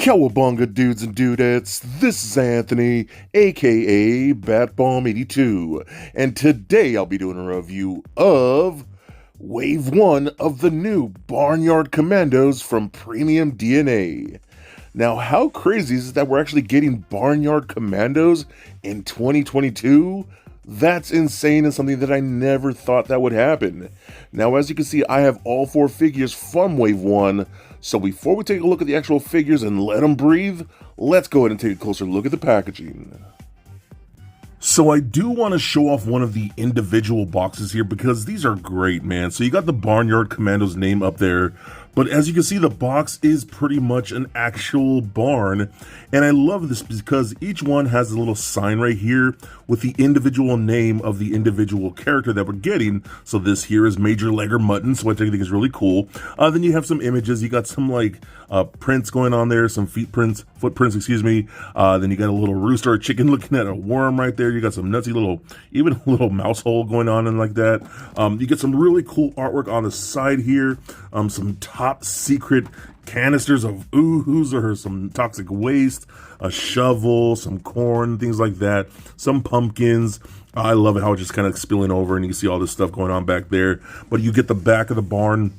Cowabunga dudes and dudettes, this is Anthony, aka Batbomb82, and today I'll be doing a review of Wave 1 of the new Barnyard Commandos from Premium DNA. Now, how crazy is it that we're actually getting Barnyard Commandos in 2022? That's insane and something that I never thought that would happen. Now, as you can see, I have all 4 figures from Wave 1, so before we take a look at the actual figures and let them breathe, let's go ahead and take a closer look at the packaging. So I do want to show off one of the individual boxes here because these are great, man. So you got the Barnyard Commandos name up there, but as you can see, the box is pretty much an actual barn. And I love this because each one has a little sign right here with the individual name of the individual character that we're getting. So this here is Major Legger Mutton, so I think is really cool. Then you have some images. You got some like prints going on there, some footprints, excuse me. Then you got a little rooster, a chicken looking at a worm right there. You got some nutsy little, even a little mouse hole going on and like that. You get some really cool artwork on the side here. Some top secret canisters of ooze or some toxic waste, a shovel, some corn, things like that, some pumpkins. I love it how it's just kind of spilling over and you see all this stuff going on back there. But you get the back of the barn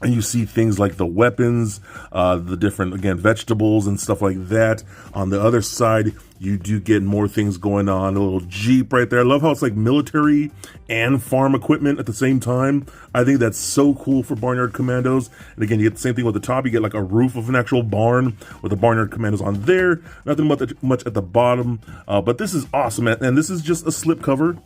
and you see things like the weapons, the different, again, vegetables and stuff like that. On the other side, you do get more things going on. A little Jeep right there. I love how it's like military and farm equipment at the same time. I think that's so cool for Barnyard Commandos. And again, you get the same thing with the top. You get like a roof of an actual barn with the Barnyard Commandos on there. Nothing much at the bottom. But this is awesome. And this is just a slip cover.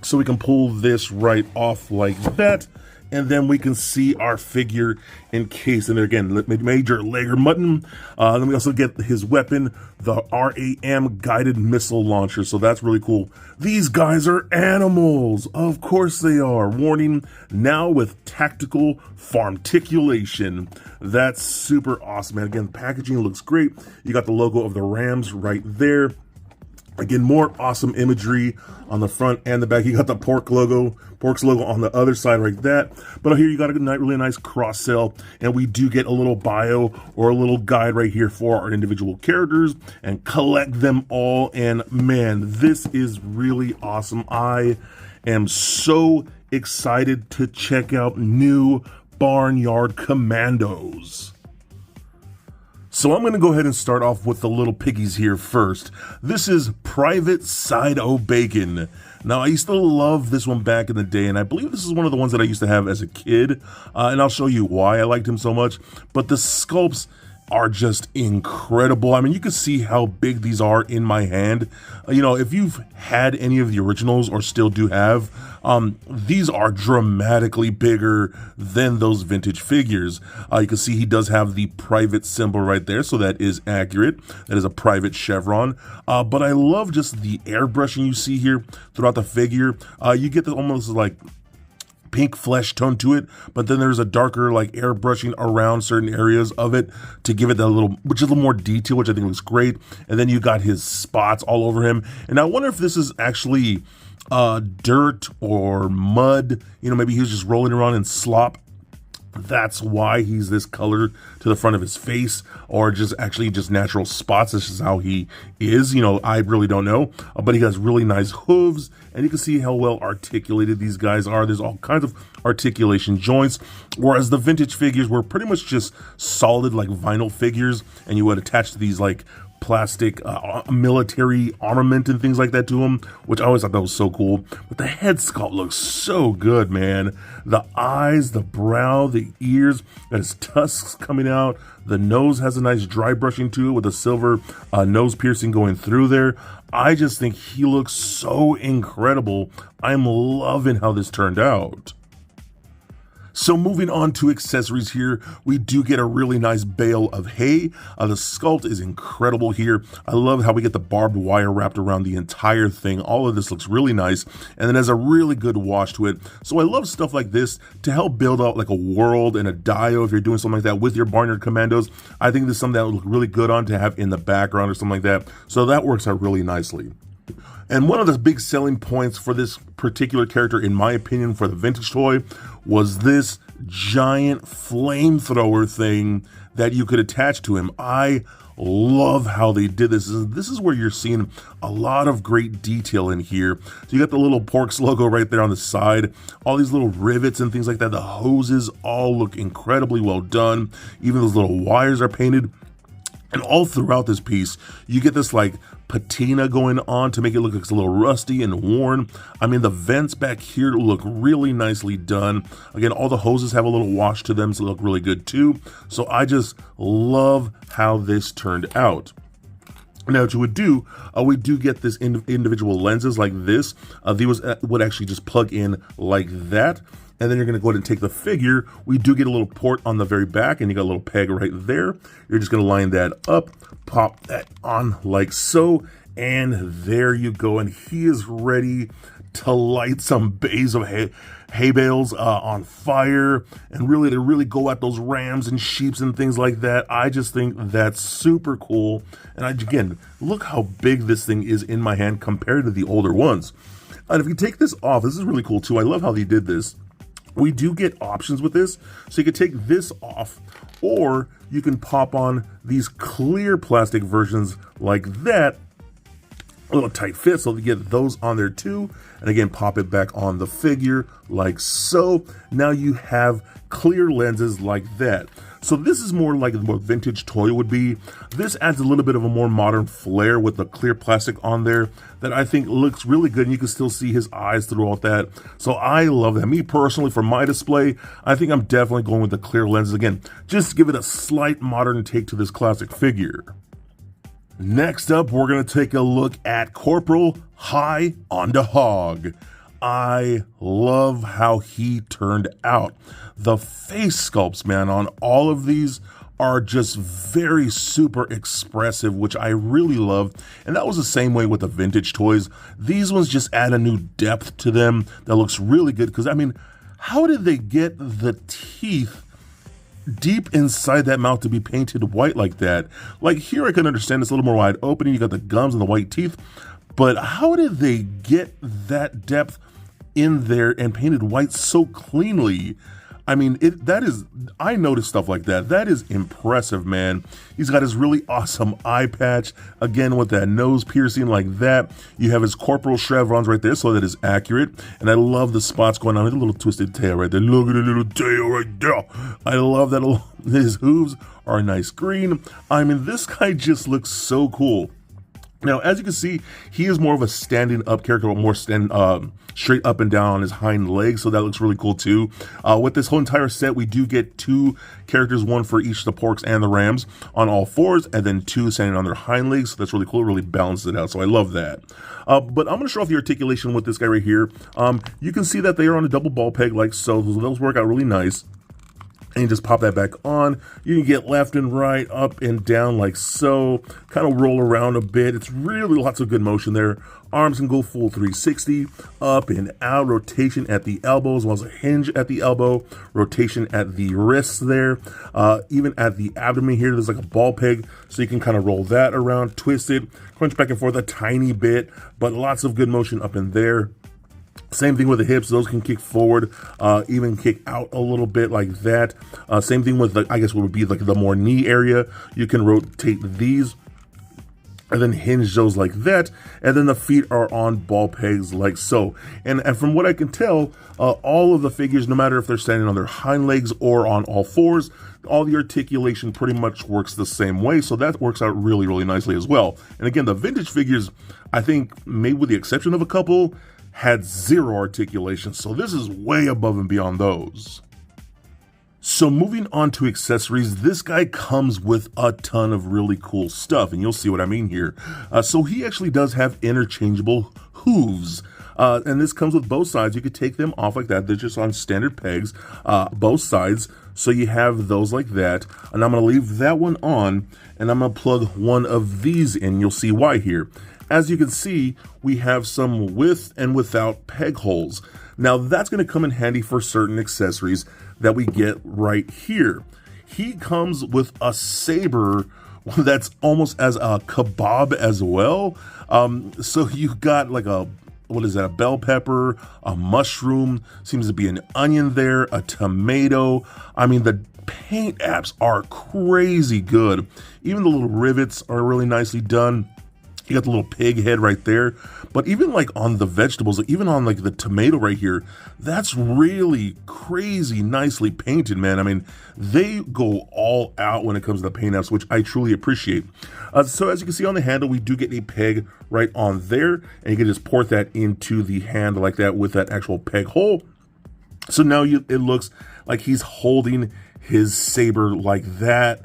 So we can pull this right off like that. And then we can see our figure encased in there again, Major Legger Mutton. Then we also get his weapon, the RAM guided missile launcher. So that's really cool. These guys are animals. Of course they are. Warning, now with tactical farmticulation. That's super awesome. And again, packaging looks great. You got the logo of the Rams right there. Again, more awesome imagery on the front and the back. You got the Pork's logo on the other side like that. But here you got a really nice cross sell, and we do get a little bio or a little guide right here for our individual characters and collect them all. And man, this is really awesome. I am so excited to check out new Barnyard Commandos. So I'm going to go ahead and start off with the little piggies here first. This is Private Side-O Bacon. Now, I used to love this one back in the day, and I believe this is one of the ones that I used to have as a kid, and I'll show you why I liked him so much. But the sculpts are just incredible. I mean, you can see how big these are in my hand. You know, if you've had any of the originals or still do have, these are dramatically bigger than those vintage figures. You can see he does have the private symbol right there, so that is accurate. That is a private chevron. But I love just the airbrushing you see here throughout the figure. You get the almost like pink flesh tone to it, but then there's a darker like airbrushing around certain areas of it to give it that little, which is a little more detail, which I think looks great. And then you got his spots all over him. And I wonder if this is actually dirt or mud. You know, maybe he was just rolling around in slop. That's why he's this color to the front of his face, or just actually just natural spots. This is how he is. You know, I really don't know, but he has really nice hooves, and you can see how well articulated these guys are. There's all kinds of articulation joints, whereas the vintage figures were pretty much just solid like vinyl figures, and you would attach to these like plastic military armament and things like that to him, which I always thought that was so cool. But the head sculpt looks so good, man. The eyes, the brow, the ears, got his tusks coming out. The nose has a nice dry brushing to it with a silver nose piercing going through there. I just think he looks so incredible. I'm loving how this turned out. So moving on to accessories here, we do get a really nice bale of hay. The sculpt is incredible here. I love how we get the barbed wire wrapped around the entire thing. All of this looks really nice, and then has a really good wash to it. So I love stuff like this to help build out like a world and a dio if you're doing something like that with your Barnyard Commandos. I think this is something that would look really good on to have in the background or something like that. So that works out really nicely. And one of the big selling points for this particular character, in my opinion, for the vintage toy, was this giant flamethrower thing that you could attach to him. I love how they did this. This is where you're seeing a lot of great detail in here. So you got the little Porks logo right there on the side, all these little rivets and things like that. The hoses all look incredibly well done. Even those little wires are painted. And all throughout this piece, you get this like patina going on to make it look like it's a little rusty and worn. I mean, the vents back here look really nicely done. Again, all the hoses have a little wash to them, so they look really good too. So I just love how this turned out. Now, what you would do, we do get this individual lenses like this. These would actually just plug in like that. And then you're going to go ahead and take the figure. We do get a little port on the very back, and you got a little peg right there. You're just going to line that up, pop that on like so, and there you go. And he is ready to light some bays of hay bales on fire, and really go at those rams and sheeps and things like that. I just think that's super cool. And again, look how big this thing is in my hand compared to the older ones. And if you take this off, this is really cool too. I love how they did this. We do get options with this, so you can take this off, or you can pop on these clear plastic versions like that. A little tight fit, so you get those on there too. And again, pop it back on the figure like so. Now you have clear lenses like that. So this is more like a more vintage toy would be. This adds a little bit of a more modern flair with the clear plastic on there that I think looks really good, and you can still see his eyes throughout that. So I love that. Me personally, for my display, I think I'm definitely going with the clear lenses again, just to give it a slight modern take to this classic figure. Next up, we're going to take a look at Corporal High on the Hog. I love how he turned out. The face sculpts, man, on all of these are just very super expressive, which I really love. And that was the same way with the vintage toys. These ones just add a new depth to them that looks really good. Because, I mean, how did they get the teeth deep inside that mouth to be painted white like that? Like here I can understand it's a little more wide open, you got the gums and the white teeth, but how did they get that depth in there and painted white so cleanly? I mean, I noticed stuff like that. That is impressive, man. He's got his really awesome eye patch, again with that nose piercing like that. You have his corporal chevrons right there, so that is accurate. And I love the spots going on. A little twisted tail right there. Look at the little tail right there. I love that. His hooves are a nice green. I mean, this guy just looks so cool. Now, as you can see, he is more of a standing up character, more straight up and down on his hind legs, so that looks really cool too. With this whole entire set, we do get two characters, one for each the Porks and the Rams on all fours, and then two standing on their hind legs, so that's really cool. It really balances it out, so I love that. But I'm going to show off the articulation with this guy right here. You can see that they are on a double ball peg like so. Those work out really nice. And you just pop that back on. You can get left and right, up and down like so. Kind of roll around a bit. It's really lots of good motion there. Arms can go full 360, up and out, rotation at the elbow, as well as a hinge at the elbow, rotation at the wrists there. Even at the abdomen here, there's like a ball peg, so you can kind of roll that around, twist it, crunch back and forth a tiny bit, but lots of good motion up in there. Same thing with the hips, those can kick forward, even kick out a little bit like that. Same thing with, I guess what would be like the more knee area. You can rotate these and then hinge those like that. And then the feet are on ball pegs like so. And from what I can tell, all of the figures, no matter if they're standing on their hind legs or on all fours, all the articulation pretty much works the same way. So that works out really, really nicely as well. And again, the vintage figures, I think, maybe with the exception of a couple, had zero articulation, so this is way above and beyond those. So moving on to accessories, this guy comes with a ton of really cool stuff, and you'll see what I mean here. So he actually does have interchangeable hooves, and this comes with both sides. You could take them off like that. They're just on standard pegs, both sides, so you have those like that. And I'm going to leave that one on, and I'm going to plug one of these in. You'll see why here. As you can see, we have some with and without peg holes. Now that's going to come in handy for certain accessories that we get right here. He comes with a saber that's almost as a kebab as well. So you've got like a, what is that, a bell pepper, a mushroom, seems to be an onion there, a tomato. I mean, paint apps are crazy good. Even the little rivets are really nicely done. You got the little pig head right there, but even like on the vegetables, like even on like the tomato right here, that's really crazy nicely painted, man. I mean, they go all out when it comes to the paint apps, which I truly appreciate. So as you can see on the handle, we do get a peg right on there, and you can just port that into the handle like that with that actual peg hole. So now it looks like he's holding his saber like that.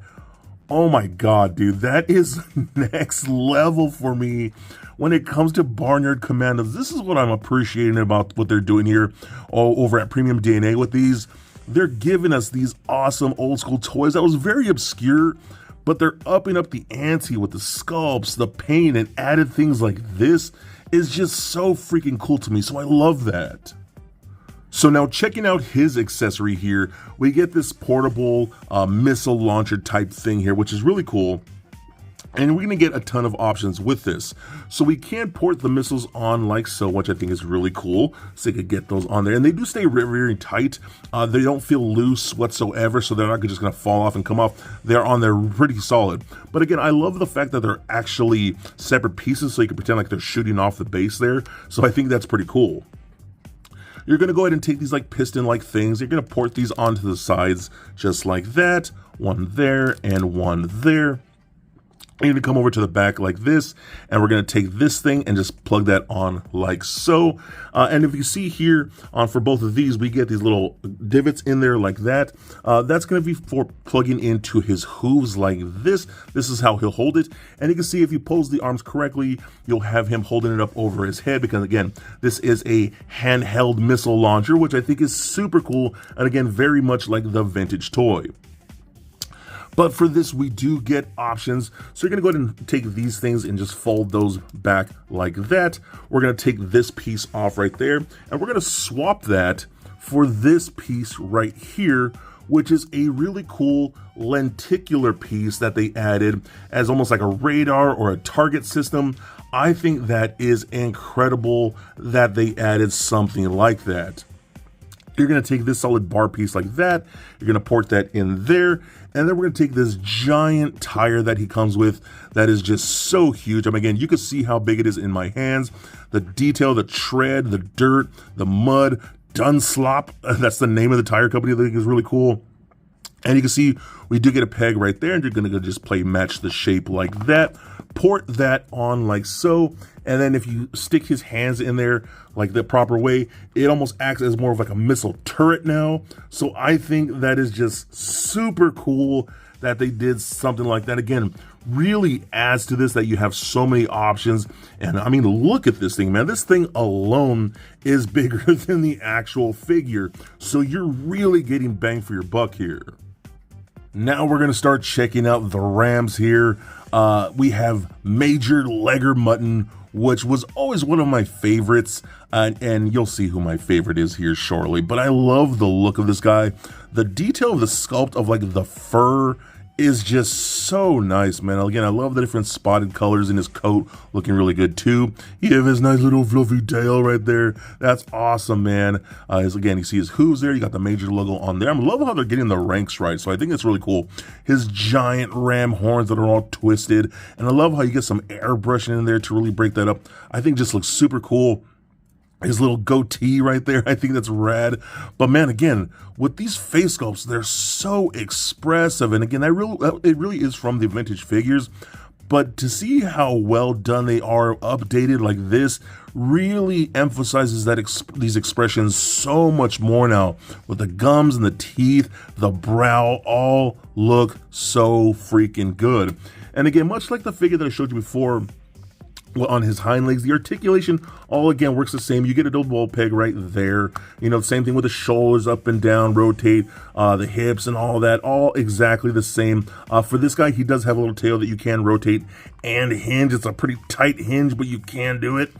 Oh my God, dude, that is next level for me when it comes to Barnyard Commandos. This is what I'm appreciating about what they're doing here over at Premium DNA with these. They're giving us these awesome old school toys that was very obscure, but they're upping up the ante with the sculpts, the paint, and added things like this is just so freaking cool to me. So I love that. So now checking out his accessory here, we get this portable missile launcher type thing here, which is really cool. And we're gonna get a ton of options with this. So we can port the missiles on like so, which I think is really cool. So you could get those on there. And they do stay very, very tight. They don't feel loose whatsoever, so they're not just gonna fall off and come off. They're on there pretty solid. But again, I love the fact that they're actually separate pieces, so you can pretend like they're shooting off the base there. So I think that's pretty cool. You're gonna go ahead and take these like piston-like things. You're gonna port these onto the sides just like that. One there and one there. You're gonna come over to the back like this, and we're gonna take this thing and just plug that on like so. And if you see here for both of these, we get these little divots in there like that. That's gonna be for plugging into his hooves like this. This is how he'll hold it. And you can see if you pose the arms correctly, you'll have him holding it up over his head, because again, this is a handheld missile launcher, which I think is super cool. And again, very much like the vintage toy. But for this, we do get options. So you're gonna go ahead and take these things and just fold those back like that. We're gonna take this piece off right there, and we're gonna swap that for this piece right here, which is a really cool lenticular piece that they added as almost like a radar or a target system. I think that is incredible that they added something like that. You're gonna take this solid bar piece like that, you're gonna port that in there, and then we're gonna take this giant tire that he comes with that is just so huge. I mean, again, you can see how big it is in my hands. The detail, the tread, the dirt, the mud, Dunslop, that's the name of the tire company, I think is really cool. And you can see we do get a peg right there, and you're gonna go just match the shape like that. Port that on like so, and then if you stick his hands in there like the proper way, it almost acts as more of like a missile turret now. So I think that is just super cool that they did something like that. Again, really adds to this that you have so many options. And I mean, look at this thing, man. This thing alone is bigger than the actual figure. So you're really getting bang for your buck here. Now we're gonna start checking out the Rams here. We have Major Legger Mutton, which was always one of my favorites, and you'll see who my favorite is here shortly. But I love the look of this guy. The detail of the sculpt of like the fur is just so nice, man. Again, I love the different spotted colors in his coat, looking really good too. You have his nice little fluffy tail right there. That's awesome, man. Again, you see his hooves there. You got the Major logo on there. I love how they're getting the ranks right, so I think it's really cool. His giant ram horns that are all twisted, and I love how you get some airbrushing in there to really break that up. I think it just looks super cool. His little goatee right there, I think that's rad. But man, again, with these face sculpts, they're so expressive. And again, it really is from the vintage figures. But to see how well done they are, updated like this, really emphasizes that these expressions so much more now. With the gums and the teeth, the brow, all look so freaking good. And again, much like the figure that I showed you before, on his hind legs, the articulation all again works the same. You get a double peg right there. You know, same thing with the shoulders, up and down, rotate, the hips and all that, all exactly the same. For this guy, he does have a little tail that you can rotate and hinge. It's a pretty tight hinge, but you can do it.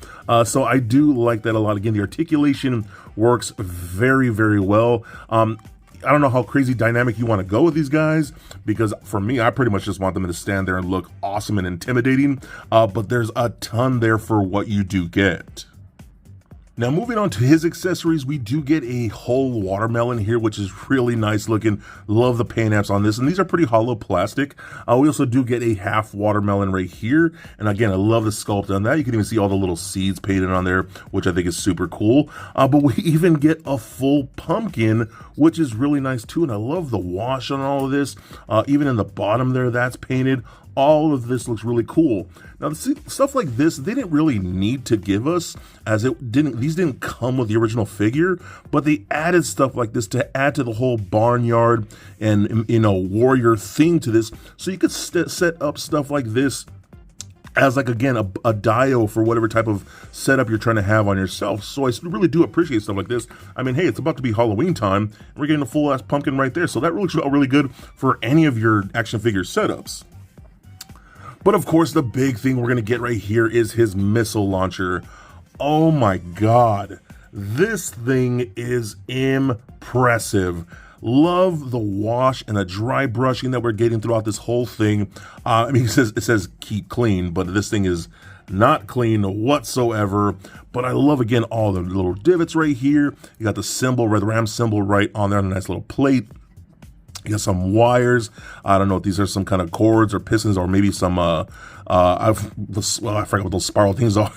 So I do like that a lot. Again, the articulation works very, very well. I don't know how crazy dynamic you want to go with these guys, because for me, I pretty much just want them to stand there and look awesome and intimidating, but there's a ton there for what you do get. Now moving on to his accessories, we do get a whole watermelon here, which is really nice looking. Love the paint apps on this, and these are pretty hollow plastic. We also do get a half watermelon right here, and again, I love the sculpt on that. You can even see all the little seeds painted on there, which I think is super cool. But we even get a full pumpkin, which is really nice too, and I love the wash on all of this. Even in the bottom there, that's painted. All of this looks really cool. Now, stuff like this, they didn't really need to give us, as these didn't come with the original figure, but they added stuff like this to add to the whole barnyard and, you know, warrior theme to this. So you could set up stuff like this as, like, again, a dio for whatever type of setup you're trying to have on yourself. So I really do appreciate stuff like this. I mean, hey, it's about to be Halloween time, and we're getting a full-ass pumpkin right there. So that really looks really good for any of your action figure setups. But of course, the big thing we're going to get right here is his missile launcher. Oh my God, this thing is impressive. Love the wash and the dry brushing that we're getting throughout this whole thing. I mean, it says keep clean, but this thing is not clean whatsoever. But I love, again, all the little divots right here. You got the symbol, the ram symbol right on there on a nice little plate. You got some wires. I don't know if these are some kind of cords or pistons or maybe some, I forgot what those spiral things are.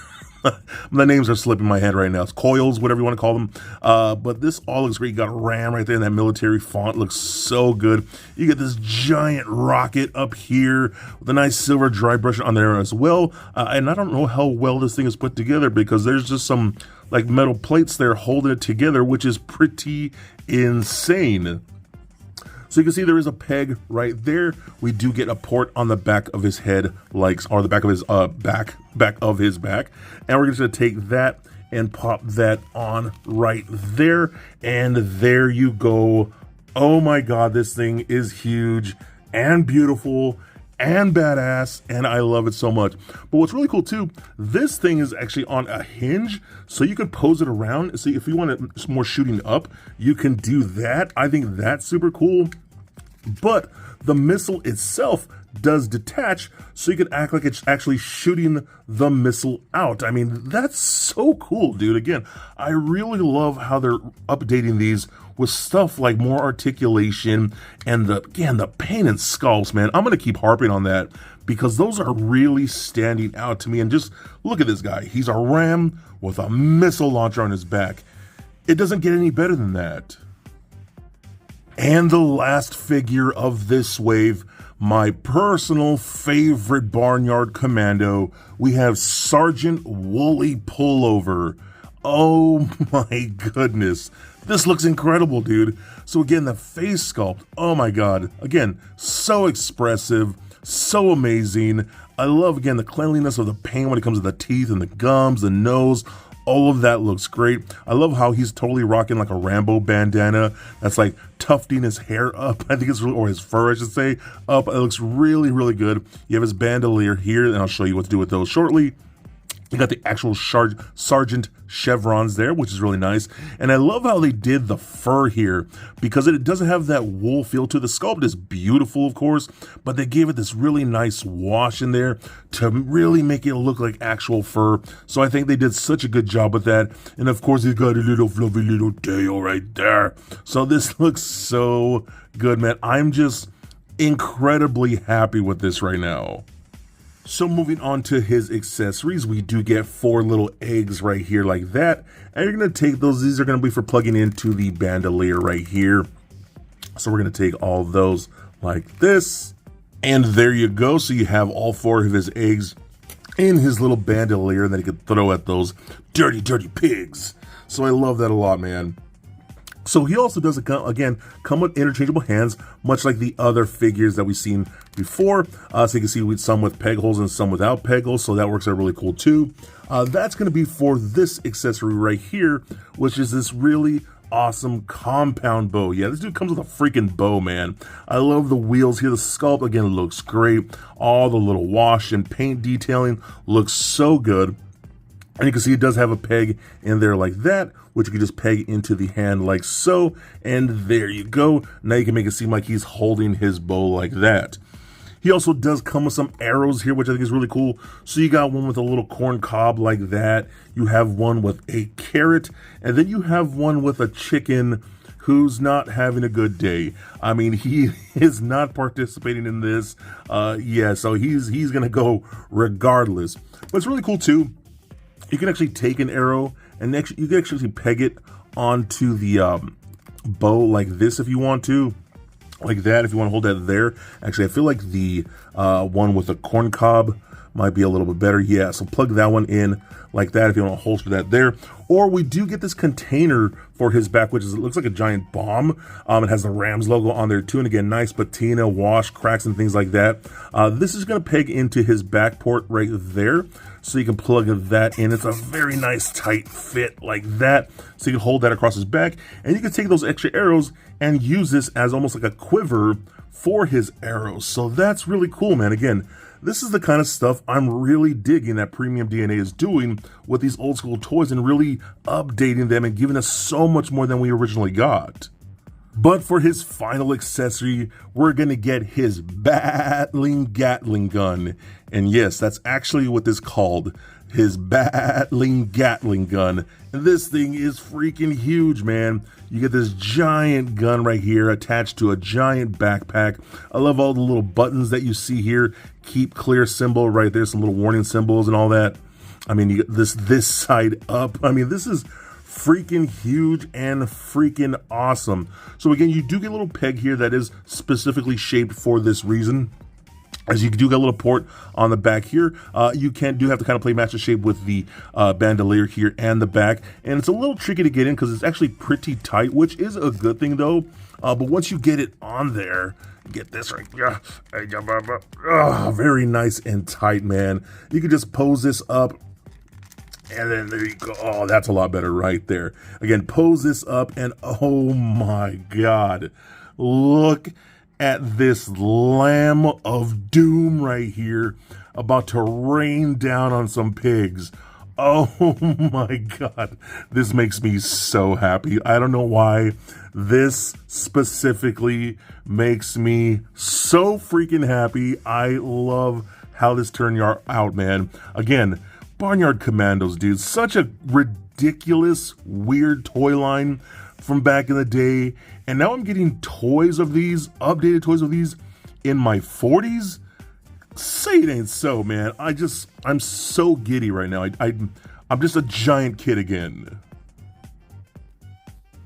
The names are slipping my head right now. It's coils, whatever you want to call them. But this all looks great. You got a ram right there, and that military font looks so good. You get this giant rocket up here with a nice silver dry brush on there as well. And I don't know how well this thing is put together because there's just some like metal plates there holding it together, which is pretty insane. So you can see there is a peg right there. We do get a port on the back of his head, or the back of his back of his back. And we're just gonna take that and pop that on right there. And there you go. Oh my God, this thing is huge and beautiful and badass, and I love it so much. But what's really cool too, this thing is actually on a hinge, so you could pose it around. See, if you want it more shooting up, you can do that. I think that's super cool. But the missile itself does detach, so you can act like it's actually shooting the missile out. I mean, that's so cool, dude. Again, I really love how they're updating these with stuff like more articulation and the paint and sculpts, man. I'm going to keep harping on that because those are really standing out to me. And just look at this guy. He's a ram with a missile launcher on his back. It doesn't get any better than that. And the last figure of this wave, my personal favorite Barnyard Commando, we have Sergeant Woolly Pullover. Oh my goodness. This looks incredible, dude. So again, the face sculpt, oh my God. Again, so expressive, so amazing. I love, again, the cleanliness of the paint when it comes to the teeth and the gums, the nose. All of that looks great. I love how he's totally rocking like a Rambo bandana that's like tufting his hair up. I think it's really, or his fur, I should say, up. It looks really, really good. You have his bandolier here, and I'll show you what to do with those shortly. You got the actual sergeant chevrons there, which is really nice. And I love how they did the fur here because it doesn't have that wool feel to it. The sculpt is beautiful, of course, but they gave it this really nice wash in there to really make it look like actual fur. So I think they did such a good job with that. And of course, he's got a little fluffy little tail right there. So this looks so good, man. I'm just incredibly happy with this right now. So moving on to his accessories, we do get 4 little eggs right here like that. And you're going to take those. These are going to be for plugging into the bandolier right here. So we're going to take all those like this. And there you go. So you have all 4 of his eggs in his little bandolier that he could throw at those dirty, dirty pigs. So I love that a lot, man. So he also does, again, come with interchangeable hands, much like the other figures that we've seen before. So you can see some with peg holes and some without peg holes, so that works out really cool too. That's going to be for this accessory right here, which is this really awesome compound bow. Yeah, this dude comes with a freaking bow, man. I love the wheels here. The sculpt, again, looks great. All the little wash and paint detailing looks so good. And you can see it does have a peg in there like that, which you can just peg into the hand like so. And there you go. Now you can make it seem like he's holding his bow like that. He also does come with some arrows here, which I think is really cool. So you got one with a little corn cob like that. You have one with a carrot, and then you have one with a chicken who's not having a good day. I mean, he is not participating in this. Yeah, so he's gonna go regardless. But it's really cool too. You can actually take an arrow and you can actually peg it onto the bow like this if you want to. Like that, if you want to hold that there. Actually, I feel like the one with the corn cob might be a little bit better. Yeah, so plug that one in like that if you want to holster that there. Or we do get this container for his back, which is, it looks like a giant bomb. It has the Rams logo on there too, and again, nice patina, wash, cracks, and things like that. This is going to peg into his back port right there, so you can plug that in. It's a very nice tight fit like that, so you can hold that across his back, and you can take those extra arrows and use this as almost like a quiver for his arrows. So that's really cool, man. Again, this is the kind of stuff I'm really digging that Premium DNA is doing with these old school toys and really updating them and giving us so much more than we originally got. But for his final accessory, we're going to get his battling Gatling gun. And yes, that's actually what this is called, his battling Gatling gun. And this thing is freaking huge, man. You get this giant gun right here attached to a giant backpack. I love all the little buttons that you see here. Keep clear symbol right there, some little warning symbols and all that. I mean, you get this side up. I mean, this is freaking huge and freaking awesome. So again, you do get a little peg here that is specifically shaped for this reason. As you do get a little port on the back here, you do have to kind of play match the shape with the bandolier here and the back. And it's a little tricky to get in because it's actually pretty tight, which is a good thing though. But once you get it on there, get this right. Very nice and tight, man. You can just pose this up. And then there you go. Oh, that's a lot better right there. Again, pose this up and oh my God. Look at this lamb of doom right here about to rain down on some pigs. Oh my God, this makes me so happy. I don't know why. This specifically makes me so freaking happy. I love how this turned out, man. Again, Barnyard Commandos, dude, such a ridiculous, weird toy line from back in the day. And now I'm getting toys of these, updated toys of these in my 40s. Say it ain't so, man. I'm so giddy right now. I'm just a giant kid again.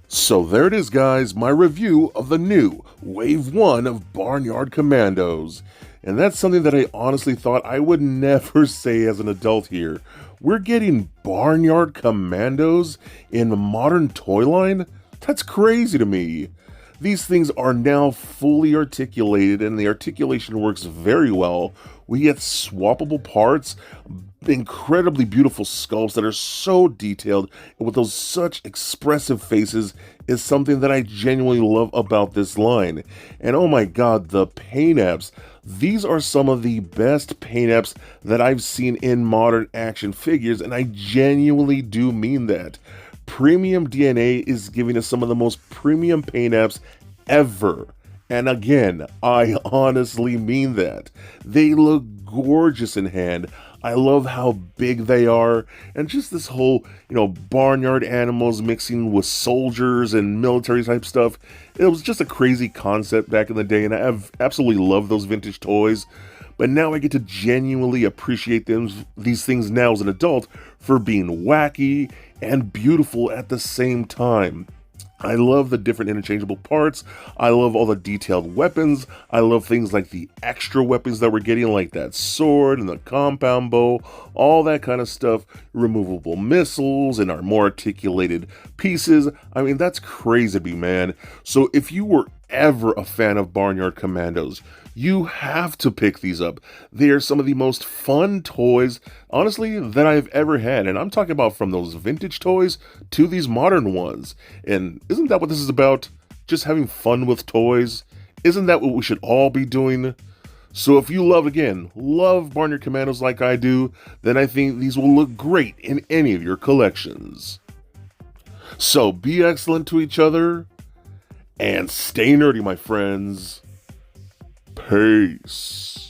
So there it is, guys, my review of the new Wave 1 of Barnyard Commandos. And that's something that I honestly thought I would never say as an adult here. We're getting Barnyard Commandos in a modern toy line? That's crazy to me. These things are now fully articulated and the articulation works very well. We get swappable parts, incredibly beautiful sculpts that are so detailed, and with those such expressive faces is something that I genuinely love about this line. And oh my God, the paint apps. These are some of the best paint apps that I've seen in modern action figures, and I genuinely do mean that. Premium DNA is giving us some of the most premium paint apps ever. And again, I honestly mean that. They look gorgeous in hand. I love how big they are, and just this whole, barnyard animals mixing with soldiers and military type stuff. It was just a crazy concept back in the day, and I have absolutely loved those vintage toys. But now I get to genuinely appreciate these things now as an adult for being wacky and beautiful at the same time. I love the different interchangeable parts. I love all the detailed weapons. I love things like the extra weapons that we're getting, like that sword and the compound bow, all that kind of stuff. Removable missiles and our more articulated pieces. I mean, that's crazy to me, man. So if you were ever a fan of Barnyard Commandos, you have to pick these up. They are some of the most fun toys, honestly, that I've ever had. And I'm talking about from those vintage toys to these modern ones. And isn't that what this is about? Just having fun with toys? Isn't that what we should all be doing? So if you love Barnyard Commandos like I do, then I think these will look great in any of your collections. So be excellent to each other, and stay nerdy, my friends. Peace.